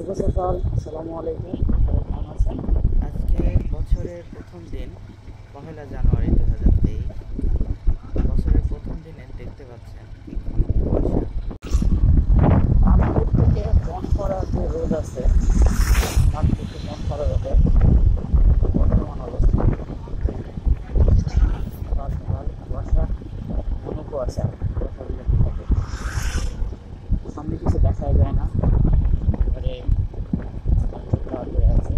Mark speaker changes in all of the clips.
Speaker 1: শুভ সকাল, আসসালামু আলাইকুম। সবাই কেমন আছেন?
Speaker 2: আজকে বছরের প্রথম দিন, পহেলা জানুয়ারি 2023। বছরের প্রথম দিনে দেখতে পাচ্ছেন কি ঘন কুয়াশা।
Speaker 1: নাগপুর থেকে মন করা যে রোদ আছে, নাগপুর থেকে মন করা রোদে বর্তমান অবস্থা সকাল সকাল কুয়াশা, ঘন কুয়াশা, কুয়াশা বিরাট থাকে। সামনে কিছু দেখা যায় না, এবারে অন্ধকার হয়ে আছে।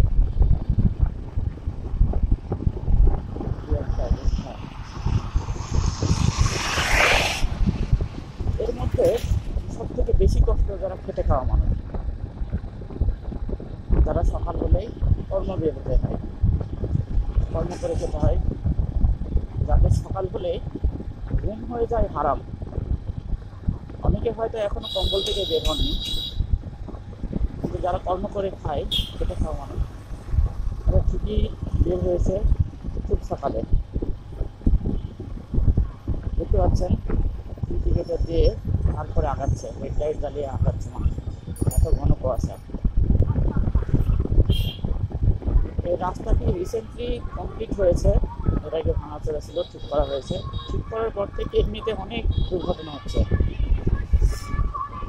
Speaker 1: কি একটা অবস্থা! এর মধ্যে সব থেকে বেশি কষ্ট যারা খেটে খাওয়া মানুষ, যারা সকাল হলেই কর্ম বের হতে হয়, কর্ম করে খেতে হয়, যাদের সকাল হলে ঘুম হয়ে যায় হারাম। অনেকে হয়তো এখনো কম্বল থেকে বের হননি, কিন্তু যারা কর্ম করে খায়, খেটে খাওয়া মানুষ, তারা ঠিকই বের হয়েছে খুব সকালে। দেখতে পাচ্ছেন ইন্ডিকেটর দিয়ে তারপরে আগাচ্ছে, হেডলাইট জ্বালিয়ে আগাচ্ছে মানুষ, এত ঘন কুয়াশা। এই রাস্তাটি রিসেন্টলি কমপ্লিট হয়েছে, এর আগে ভাঙাচোরা ছিল, ঠিক করা হয়েছে। ঠিক করার পর থেকে এমনিতে অনেক দুর্ঘটনা হচ্ছে,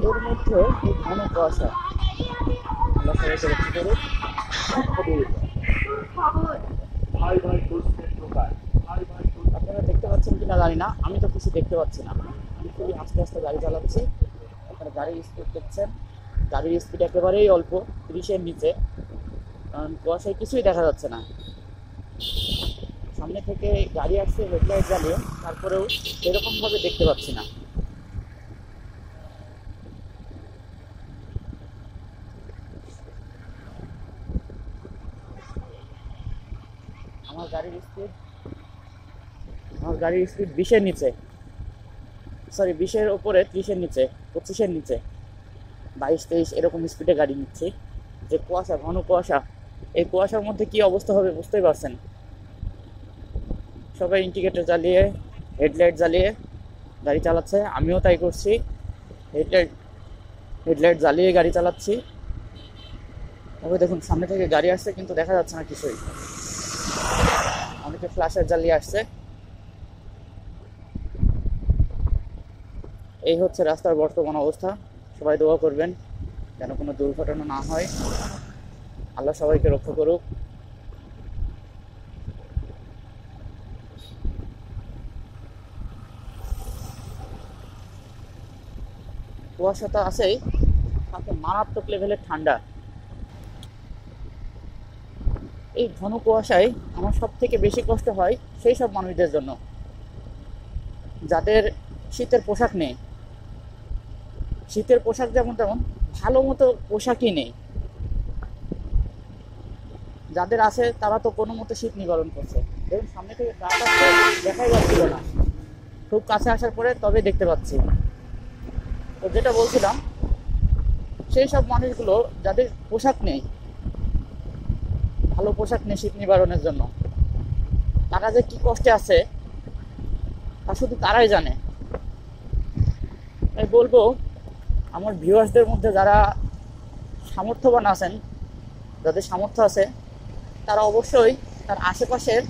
Speaker 1: এর মধ্যে এই ঘন কুয়াশা। আল্লাহ সবাইকে রক্ষা করুক। আপনারা দেখতে পাচ্ছেন কিনা জানি না, আমি তো কিছু দেখতে পাচ্ছি না। আমি খুবই আস্তে আস্তে গাড়ি চালাচ্ছি। আপনারা গাড়ির স্পিড দেখছেন, গাড়ির স্পিড একেবারেই অল্প, 30-এর নিচে, কারণ কুয়াশায় কিছুই দেখা যাচ্ছে না। সামনে থেকে গাড়ি আসছে হেডলাইট জ্বালিয়ে, তারপরেও এরকমভাবে দেখতে পাচ্ছি না। আমার গাড়ির স্পিড আমার গাড়ির স্পিড 20-এর নিচে, সরি 20-এর ওপরে, 30-এর নিচে, 25-এর নিচে, 22-23 এরকম স্পিডে গাড়ি নিচ্ছি। যে কুয়াশা, ঘন কুয়াশা, এই কুয়াশার মধ্যে কি অবস্থা হবে বুঝতেই পারছেন। সবাই ইন্ডিকেটর জ্বালিয়ে, হেডলাইট জ্বালিয়ে গাড়ি চালাচ্ছে, আমিও তাই করছি। হেডলাইট হেডলাইট জ্বালিয়ে গাড়ি চালাচ্ছি। তবে দেখুন সামনে থেকে গাড়ি আসছে, কিন্তু দেখা যাচ্ছে না কিছুই। অনেকে ফ্ল্যাশার জ্বালিয়ে আসছে। এই হচ্ছে রাস্তার বর্তমান অবস্থা। সবাই দোয়া করবেন যেন কোনো দুর্ঘটনা না হয়, আল্লাহ সবাইকে রক্ষা করুক। কুয়াশা তো আছেই, সাথে মারাত্মক লেভেলের ঠান্ডা। এই ঘন কুয়াশায় আমার সব থেকে বেশি কষ্ট হয় সেই সব মানুষদের জন্য যাদের শীতের পোশাক নেই। শীতের পোশাক যেমন তেমন ভালো মতো পোশাকই নেই। যাদের আছে তারা তো কোনো মতো শীত নিবারণ করছে। দেখুন সামনে থেকে ট্রাক আসছে, দেখাই যাচ্ছিল না, খুব কাছে আসার পরে তবে দেখতে পাচ্ছি। তো যেটা বলছিলাম, সেই সব মানুষগুলো যাদের পোশাক নেই, ভালো পোশাক নেই শীত নিবারণের জন্য, তারা যে কি কষ্টে আছে তা শুধু তারাই জানে। তাই বলবো আমার ভিউয়ার্সদের মধ্যে যারা সামর্থ্যবান আছেন, যাদের সামর্থ্য আছে, তারা অবশ্যই তার আশেপাশের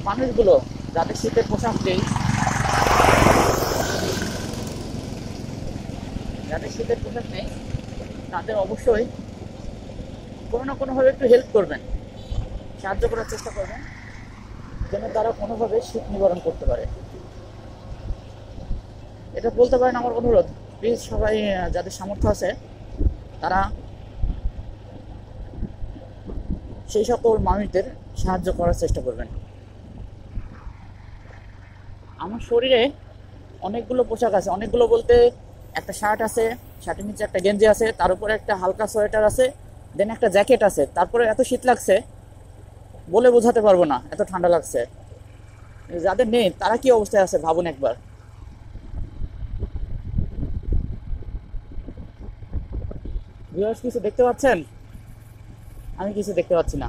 Speaker 1: মানুষগুলো যাদের শীতের পোশাক নেই, যাদের শীতের পোশাক নেই, তাদের অবশ্যই কোনো না কোনোভাবে একটু হেল্প করবেন, সাহায্য করার চেষ্টা করবেন, যেন তারা কোনোভাবে শীত নিবারণ করতে পারে। এটা বলতে পারেন আমার অনুরোধ। প্লিজ সবাই যাদের সামর্থ্য আছে তারা সেই সকল মানুষদের সাহায্য করার চেষ্টা করবেন। আমার শরীরে অনেকগুলো পোশাক আছে, অনেকগুলো বলতে একটা শার্ট আছে, শার্টের নিচে একটা গেঞ্জি আছে, তার উপরে একটা হালকা সোয়েটার আছে, দেন একটা জ্যাকেট আছে। তারপরে এত শীত লাগছে বলে বোঝাতে পারবো না, এত ঠান্ডা লাগছে। যাদের নেই তারা কি অবস্থায় আছে ভাবুন একবার। ভিউয়ার্স কিছু দেখতে পাচ্ছেন? আমি কিছু দেখতে পাচ্ছি না।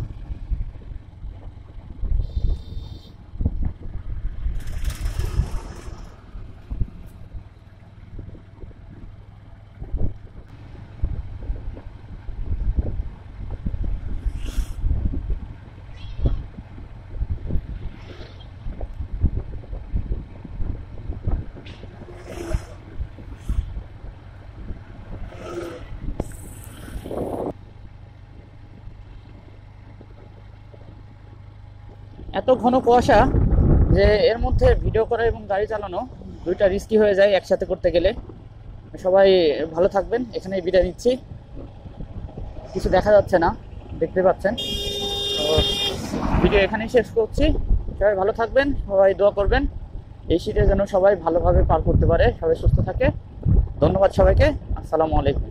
Speaker 1: এত ঘন কুয়াশা যে এর মধ্যে ভিডিও করা এবং গাড়ি চালানো দুইটা রিস্কি হয়ে যায় একসাথে করতে গেলে। সবাই ভালো থাকবেন, এখানেই বিদায় নিচ্ছি। কিছু দেখা যাচ্ছে না, দেখতে পাচ্ছেন। তো ভিডিও এখানেই শেষ করছি। সবাই ভালো থাকবেন, সবাই দোয়া করবেন এই শীতে যেন সবাই ভালোভাবে পার করতে পারে, সবাই সুস্থ থাকে। ধন্যবাদ সবাইকে। আসসালামু আলাইকুম।